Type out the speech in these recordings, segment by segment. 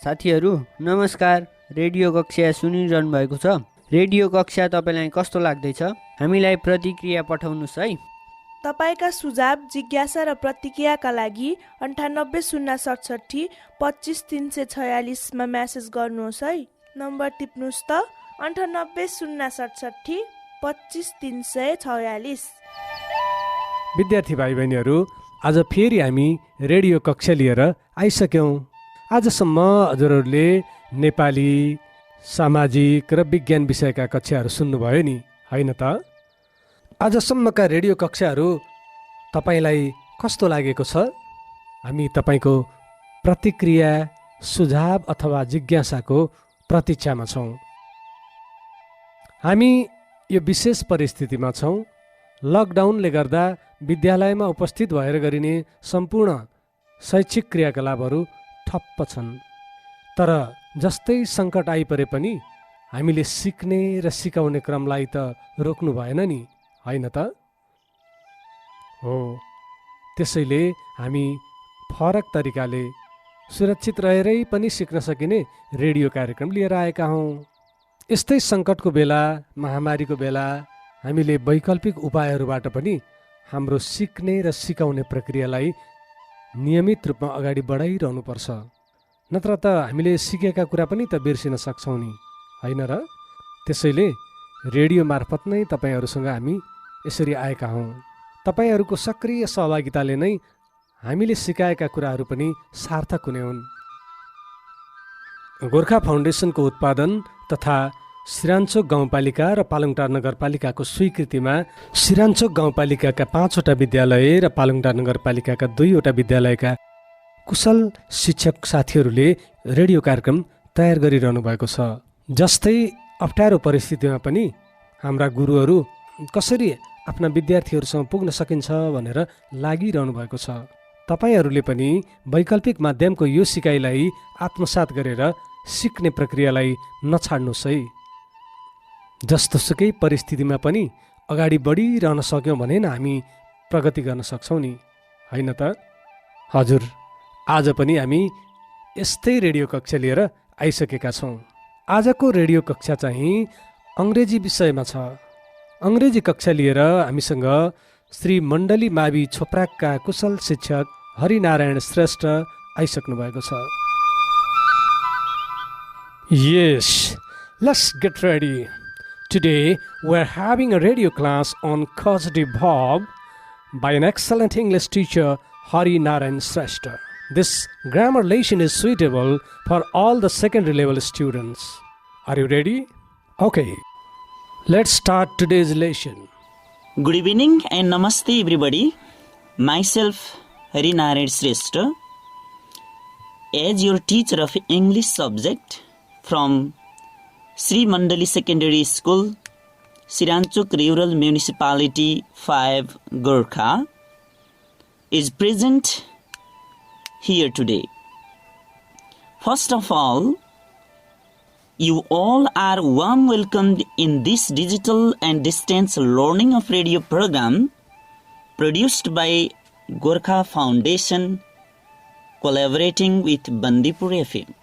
साथीहरू नमस्कार। रेडियो कक्षा सुनिरहनु भएको छ। रेडियो कक्षा तपाईँलाई कस्तो लाग्दैछ? हामीलाई प्रतिक्रिया पठाउनुहोस् है। तपाईँका सुझाव, जिज्ञासा र प्रतिक्रियाका लागि 9806725346 मा म्यासेज गर्नुहोस् है। नम्बर टिप्नुहोस् त 9806725346। विद्यार्थी भाइ बहिनीहरू, आज फेरि हामी रेडियो कक्षा लिएर आइसक्यौँ। आजसम्म हजुरहरूले नेपाली, सामाजिक र विज्ञान विषयका कक्षाहरू सुन्नुभयो नि, होइन त? आजसम्मका रेडियो कक्षाहरू तपाईँलाई कस्तो लागेको छ? हामी तपाईँको प्रतिक्रिया, सुझाव अथवा जिज्ञासाको प्रतीक्षामा छौँ। हामी यो विशेष परिस्थितिमा छौँ। लकडाउनले गर्दा विद्यालयमा उपस्थित भएर गरिने सम्पूर्ण शैक्षिक क्रियाकलापहरू ठप्प छन्। तर जस्तै सङ्कट आइपरे पनि हामीले सिक्ने र सिकाउने क्रमलाई त रोक्नु भएन नि, होइन त? हो, त्यसैले हामी फरक तरिकाले सुरक्षित रहेरै पनि सिक्न सकिने रेडियो कार्यक्रम लिएर आएका हौँ। यस्तै सङ्कटको बेला, महामारीको बेला हामीले वैकल्पिक उपायहरूबाट पनि हाम्रो सिक्ने र सिकाउने प्रक्रियालाई नियमित रूपमा अगाडि बढाइरहनुपर्छ। नत्र त हामीले सिकेका कुरा पनि त बिर्सिन सक्छौँ नि, होइन र? त्यसैले रेडियो मार्फत नै तपाईँहरूसँग हामी यसरी आएका हौँ। तपाईँहरूको सक्रिय सहभागिताले नै हामीले सिकाएका कुराहरू पनि सार्थक हुने हुन्। गोर्खा फाउन्डेसनको उत्पादन तथा सिरान्चोक गाउँपालिका र पालङटार नगरपालिकाको स्वीकृतिमा सिरान्चोक गाउँपालिकाका 5वटा विद्यालय र पालङटार नगरपालिकाका 2वटा विद्यालयका कुशल शिक्षक साथीहरूले रेडियो कार्यक्रम तयार गरिरहनु भएको छ। जस्तै अप्ठ्यारो परिस्थितिमा पनि हाम्रा गुरुहरू कसरी आफ्ना विद्यार्थीहरूसँग पुग्न सकिन्छ भनेर लागिरहनु भएको छ। तपाईँहरूले पनि वैकल्पिक माध्यमको यो सिकाइलाई आत्मसात गरेर सिक्ने प्रक्रियालाई नछाड्नुहोस् है। जस्तोसुकै परिस्थितिमा पनि अगाडि बढिरहन सक्यौँ भने न हामी प्रगति गर्न सक्छौँ नि, होइन त? हजुर, आज पनि हामी यस्तै रेडियो कक्षा लिएर आइसकेका छौँ। आजको रेडियो कक्षा चाहिँ अङ्ग्रेजी विषयमा छ। अङ्ग्रेजी कक्षा लिएर हामीसँग श्री मण्डली मावि छोप्राकका कुशल शिक्षक हरिनारायण श्रेष्ठ आइसक्नु भएको छ। Yes, let's get ready. Today we're having a radio class on causative verb by an excellent English teacher Harinarayan Shrestha. This grammar lesson is suitable for all the secondary level students. Are you ready? Okay, let's start today's lesson. Good evening and namaste everybody. Myself Harinarayan Shrestha, as your teacher of English subject from Sri Mandali Secondary School, Siranchok Rural Municipality 5, Gorkha, is present here today. First of all, you all are warm welcomed in this digital and distance learning of radio program produced by Gorkha Foundation collaborating with Bandipur FM.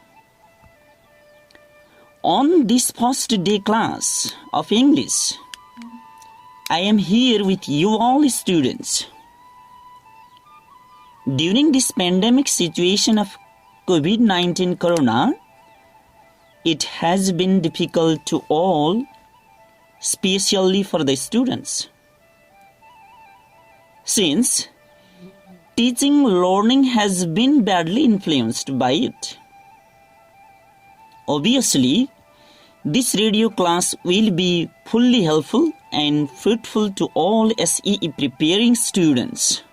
On this first day class of English, I am here with you all students. During this pandemic situation of COVID-19 corona, it has been difficult to all, especially for the students. Since teaching learning has been badly influenced by it. Obviously, this radio class will be fully helpful and fruitful to all SEE preparing students.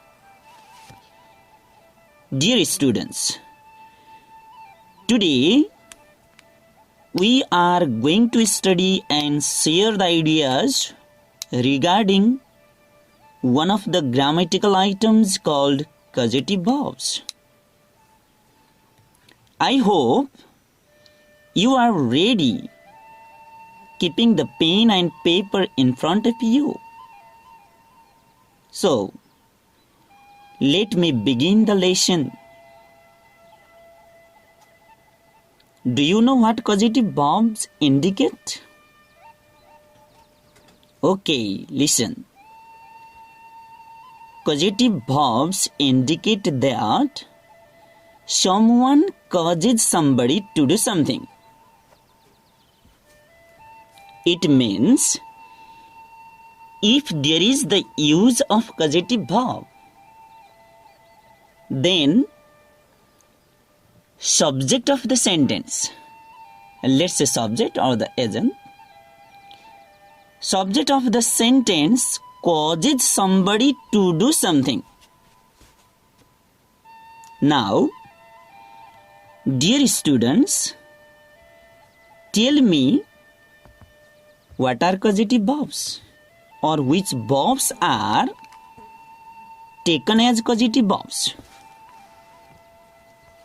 Dear students, today we are going to study and share the ideas regarding one of the grammatical items called causative verbs. I hope you are ready, keeping the pen and paper in front of you. So, let me begin the lesson. Do you know what causative verbs indicate? Okay, listen. Causative verbs indicate that someone causes somebody to do something. It means if there is the use of causative verb, then subject of the sentence, let's say subject or the agent, subject of the sentence causes somebody to do something. Now, dear students, tell me what are causative verbs, or which verbs are taken as causative verbs.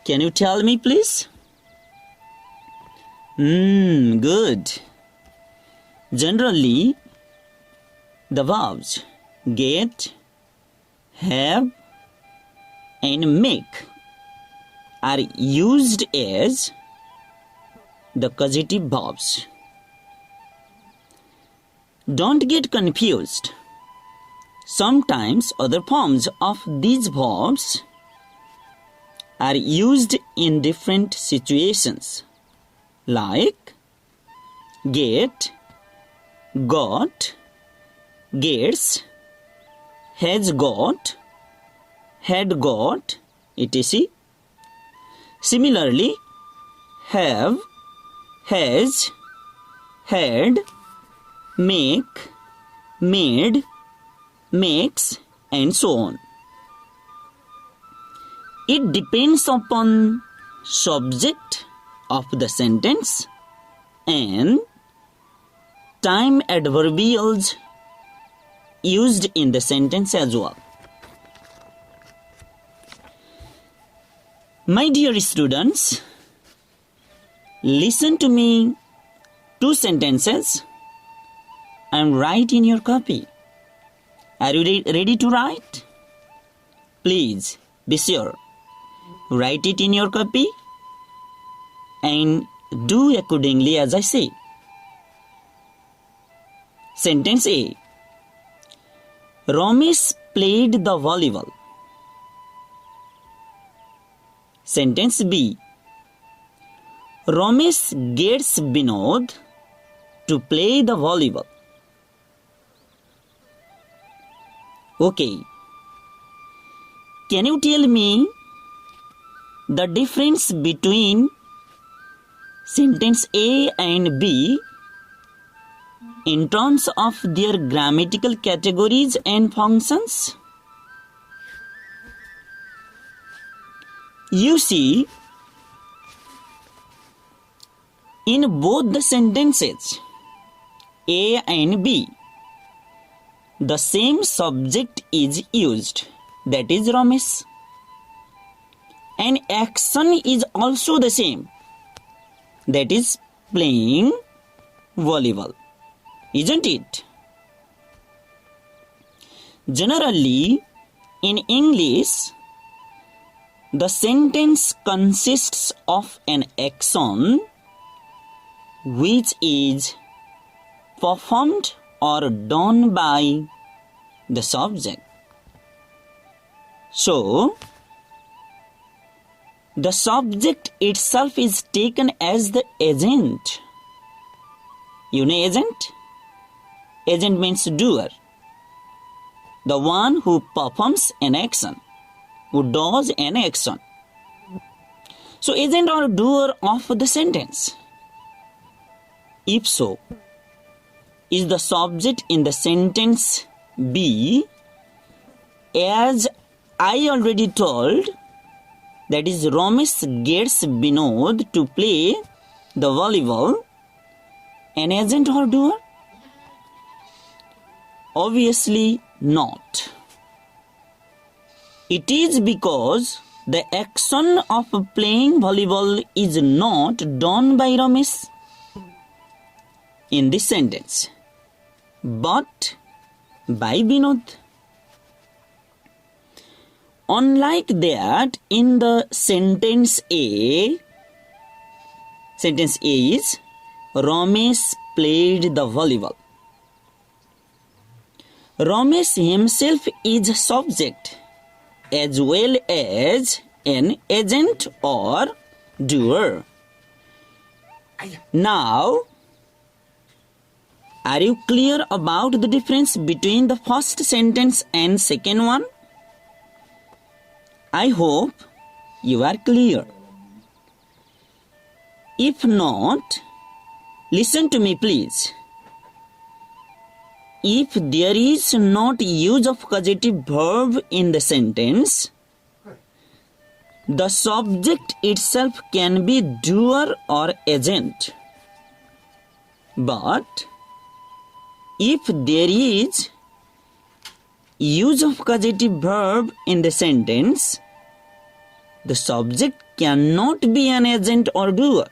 Can you tell me, please? Good. Generally, the verbs get, have, and make are used as the causative verbs. Don't get confused. Sometimes other forms of these verbs are used in different situations, like get, got, gets, has got, had got, etc. Similarly, have, has, had, make, made, makes, and so on. It depends upon subject of the sentence and time adverbials used in the sentence as well. My dear students, listen to me 2 sentences and write in your copy. Are you ready to write? Please be sure. Write it in your copy and do accordingly as I say. Sentence A. Ramesh played the volleyball. Sentence B. Ramesh gets Binod to play the volleyball. Okay. Can you tell me the difference between sentence A and B in terms of their grammatical categories and functions? You see, in both the sentences, A and B, the same subject is used, that is Ramesh. And action is also the same, that is playing volleyball, isn't it? Generally, in English, the sentence consists of an action which is performed or done by the subject. So, the subject itself is taken as the agent. You know agent? Agent means doer. The one who performs an action, who does an action. So, agent or doer of the sentence. If so, is the subject in the sentence B, as I already told, that is Ramesh gets Binod to play the volleyball, an agent or doer? Obviously not. It is because the action of playing volleyball is not done by Ramesh in this sentence, but by Binod. Unlike that, in the sentence A, Sentence A is Ramesh played the volleyball. Ramesh himself is a subject as well as an agent or doer. Now, are you clear about the difference between the first sentence and second one? I hope you are clear. If not, listen to me please. If there is not use of causative verb in the sentence, the subject itself can be doer or agent. But if there is use of causative verb in the sentence, the subject cannot be an agent or doer.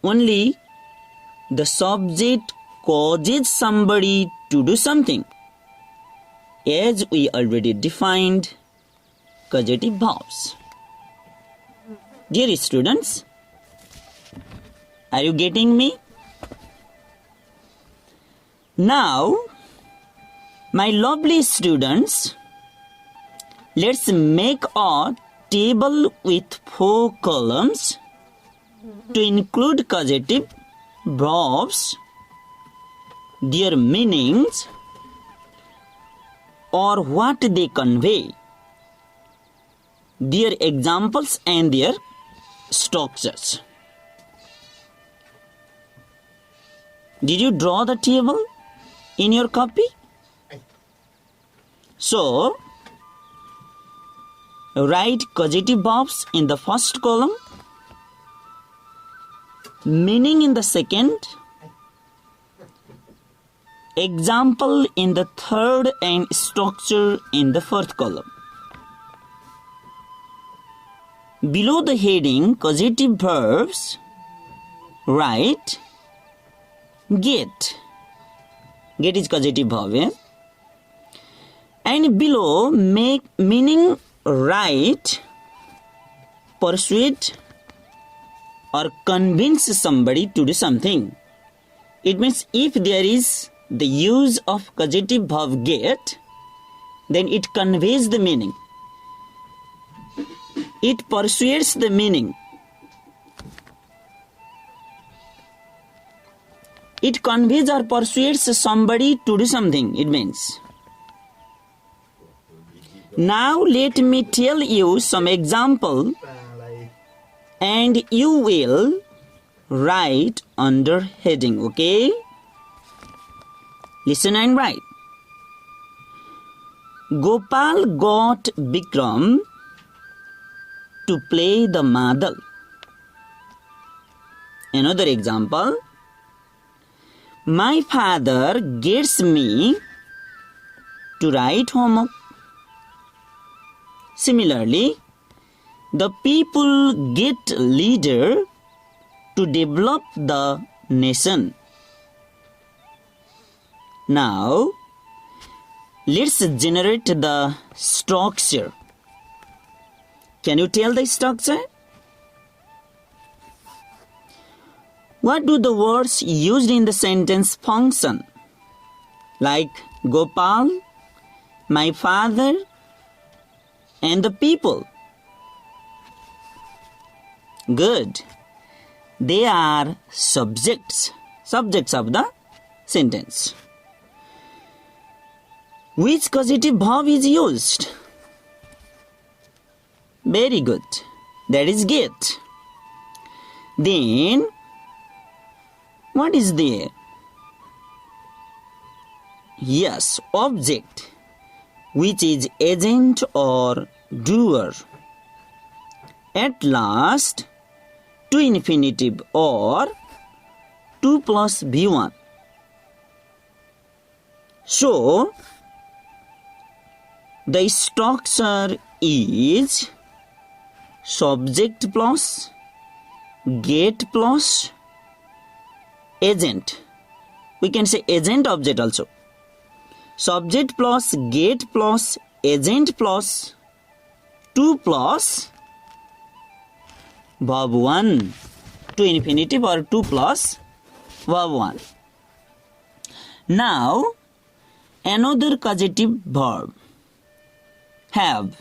Only the subject causes somebody to do something, as we already defined causative verbs. Dear students, are you getting me? Now, my lovely students, let's make a table with 4 columns to include causative verbs, their meanings, or what they convey, their examples and their structures. Did you draw the table in your copy? So, write causative verbs in the first column, meaning in the second, example in the third, and structure in the fourth column. Below the heading causative verbs, write get. Get is causative verb, eh? And below make meaning write persuade or convince somebody to do something. It means if there is the use of causative verb get, then it conveys the meaning. It persuades the meaning. It conveys or persuades somebody to do something, it means. Now let me tell you some example and you will write under heading, okay? Listen and write. Gopal got Bikram to play the madal. Another example. My father gets me to write homework. Similarly, the people get leader to develop the nation. Now, let's generate the structure. Can you tell the structure? What do the words used in the sentence function? Like Gopal, my father, and the people. Good. They are subjects of the sentence. Which causative verb is used? Very good. That is get. Then, what is there? Yes, object, which is agent or doer. At last, to infinitive or 2 plus V1. So, the structure is subject plus get plus agent. We can say agent object also. Subject plus get plus agent plus 2 plus verb 1 to infinitive or 2 plus verb 1. Now, another causative verb, have.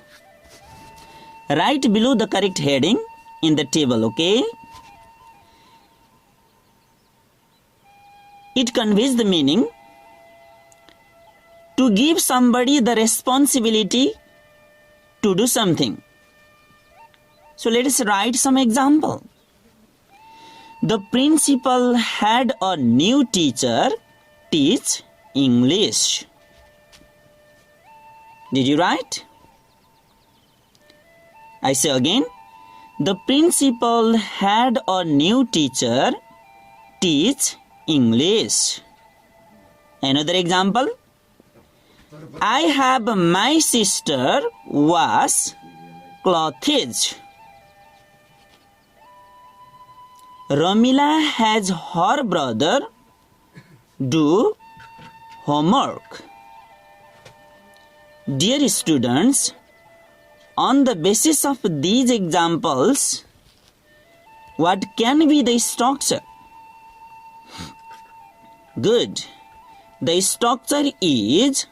Write below the correct heading in the table, okay? It conveys the meaning to give somebody the responsibility to do something. So let us write some example. The principal had a new teacher teach English. Did you write? I say again. The principal had a new teacher teach English. Another example. I have my sister wash clothes. Ramila has her brother do homework. Dear students, on the basis of these examples, what can be the structure? Good. The structure is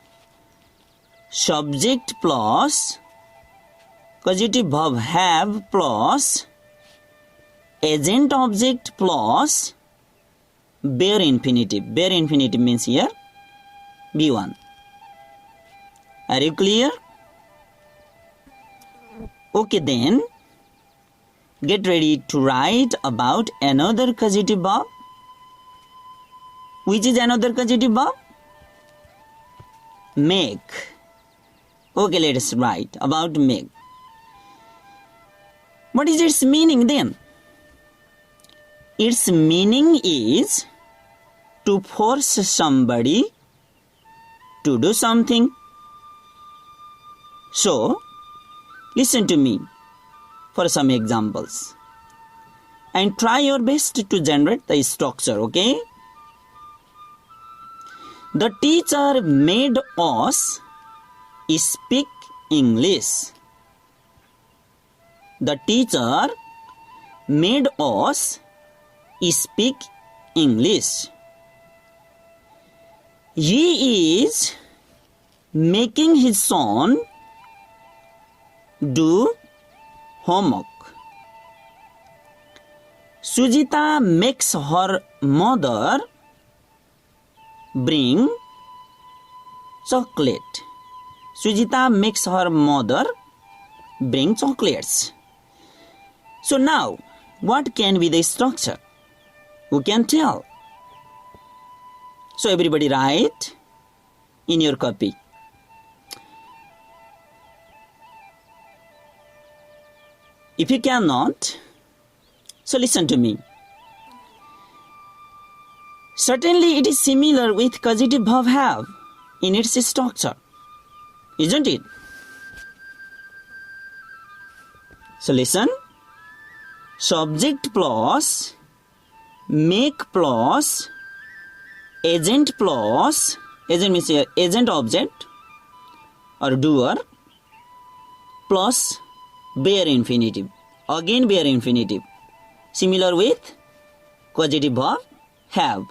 subject plus causative verb have plus agent object plus bare infinitive. Bare infinitive means here B1. Are you clear? Okay, then get ready to write about another causative verb. Which is another causative verb? Make. Okay, let us write about make. What is its meaning then? Its meaning is to force somebody to do something. So, listen to me for some examples and try your best to generate the structure, okay? The teacher made us speak English. The teacher made us speak English. He is making his son do homework. Sujita makes her mother bring chocolate. Sujita makes her mother bring chocolates. So now, what can be the structure? Who can tell? So everybody write in your copy. If you cannot, so listen to me. Certainly it is similar with causative verb have in its structure, isn't it? So listen. Subject plus make plus agent means agent object or doer plus bare infinitive. Again bare infinitive. Similar with causative verb have.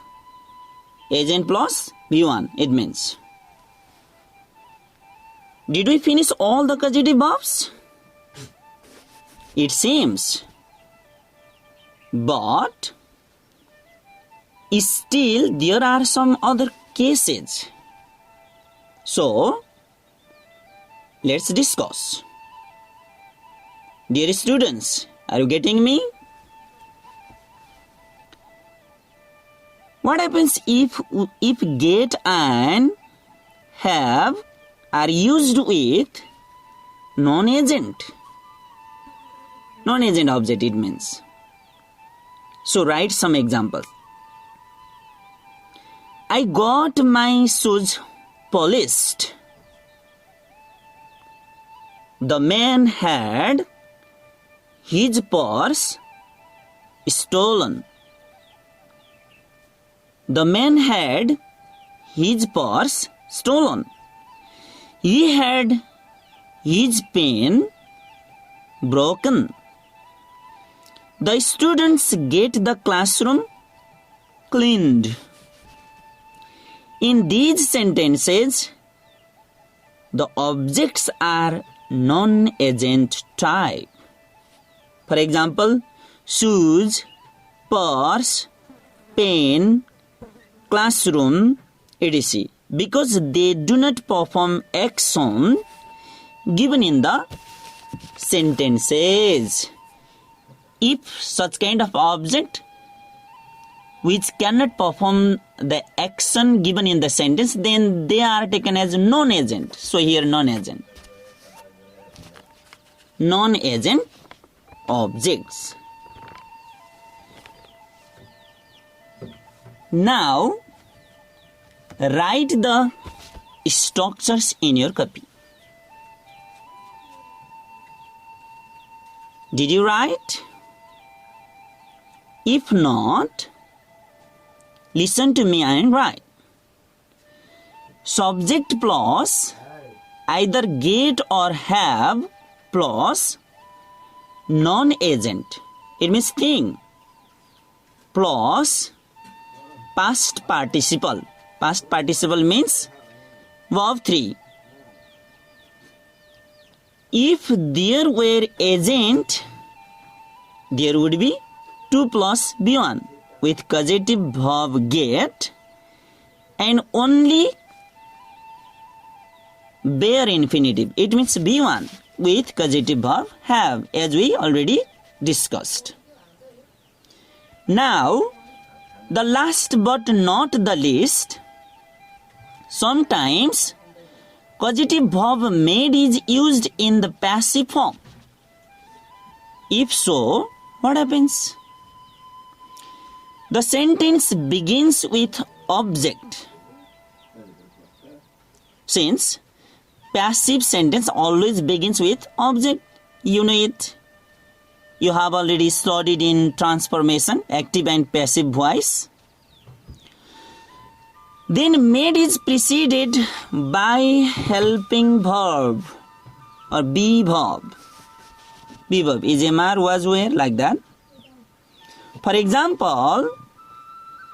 Agent plus B1 it means. Did we finish all the causative verbs? It seems. But still there are some other cases. So let's discuss. Dear students, are you getting me? What happens if get and have are used with non-agent object it means. So write some examples. I got my shoes polished. The man had his purse stolen. The man had his purse stolen. He had his pen broken. The students get the classroom cleaned. In these sentences, the objects are non-agent type. For example, shoes, purse, pen, classroom, etc. Because they do not perform action given in the sentences. If such kind of object which cannot perform the action given in the sentence, then they are taken as non-agent. So here non-agent. Non-agent objects. Now, write the structures in your copy. Did you write? If not, listen to me and write. Subject plus either get or have plus non-agent. It means thing plus past participle. Past participle means verb 3. If there were agent, there would be 2 plus B1 with causative verb get and only bare infinitive. It means B1 with causative verb have, as we already discussed. Now, the last but not the least, sometimes causative verb made is used in the passive form. If so, what happens? The sentence begins with object. Since passive sentence always begins with object, you know it. You have already studied in transformation, active and passive voice. Then made is preceded by helping verb or be verb. Be verb is MR, was, were, like that. For example,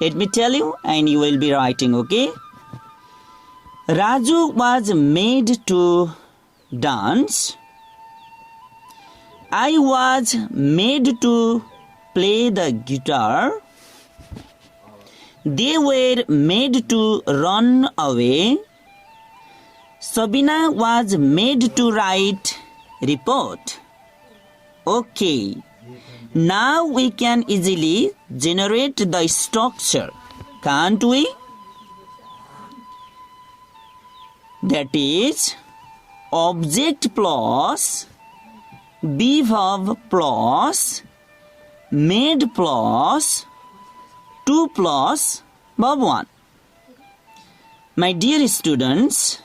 let me tell you and you will be writing, okay? Raju was made to dance. I was made to play the guitar. They were made to run away. Sabina was made to write report. Okay. Now we can easily generate the structure, can't we? That is object plus be verb plus made plus 2 plus verb 1. My dear students,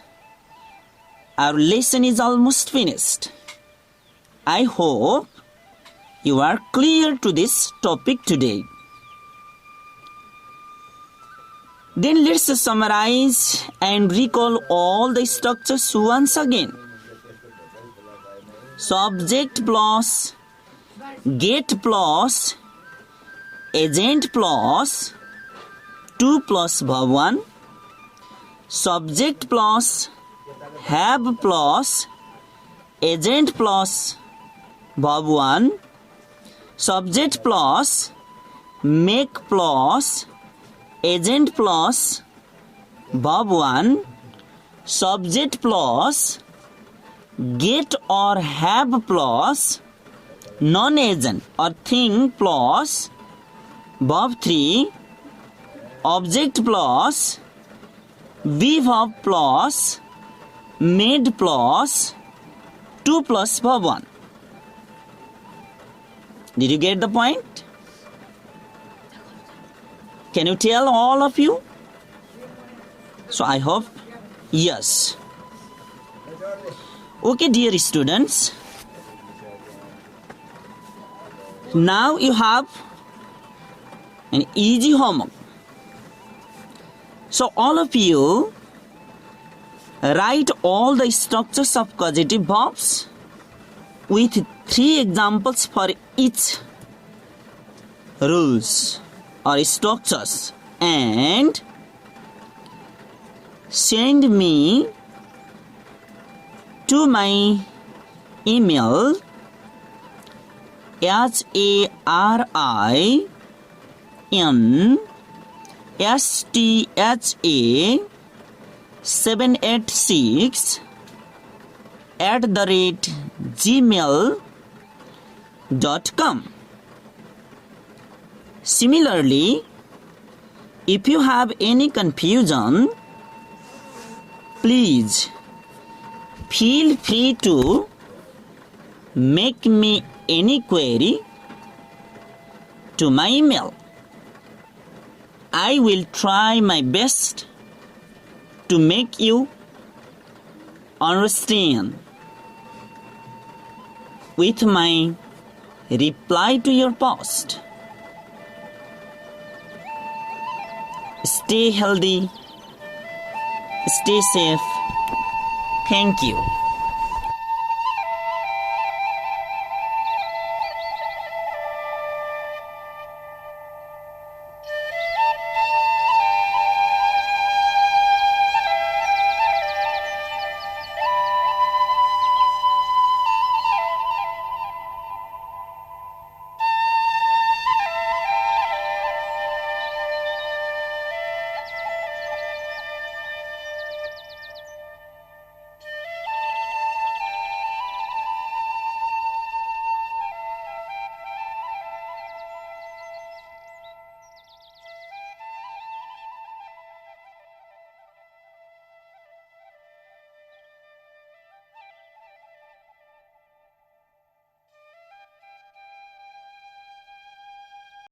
our lesson is almost finished. I hope you are clear to this topic today. Then let's summarize and recall all the structures once again. Subject plus get plus agent plus 2 plus verb 1. Subject plus have plus agent plus verb 1. Subject plus make plus agent plus verb 1. Subject plus get or have plus non-agent or thing plus verb 3. Object plus be verb plus made plus 2 plus verb 1. Did you get the point? Can you tell all of you? So I hope yes. Okay, dear students. Now you have an easy homework. So all of you write all the structures of causative verbs with 3 examples for each rules or structures and send me to my email harinstha786@gmail.com. Similarly, if you have any confusion, please feel free to make me any query to my email. I will try my best to make you understand with my reply to your post. Stay healthy, stay safe. Thank you.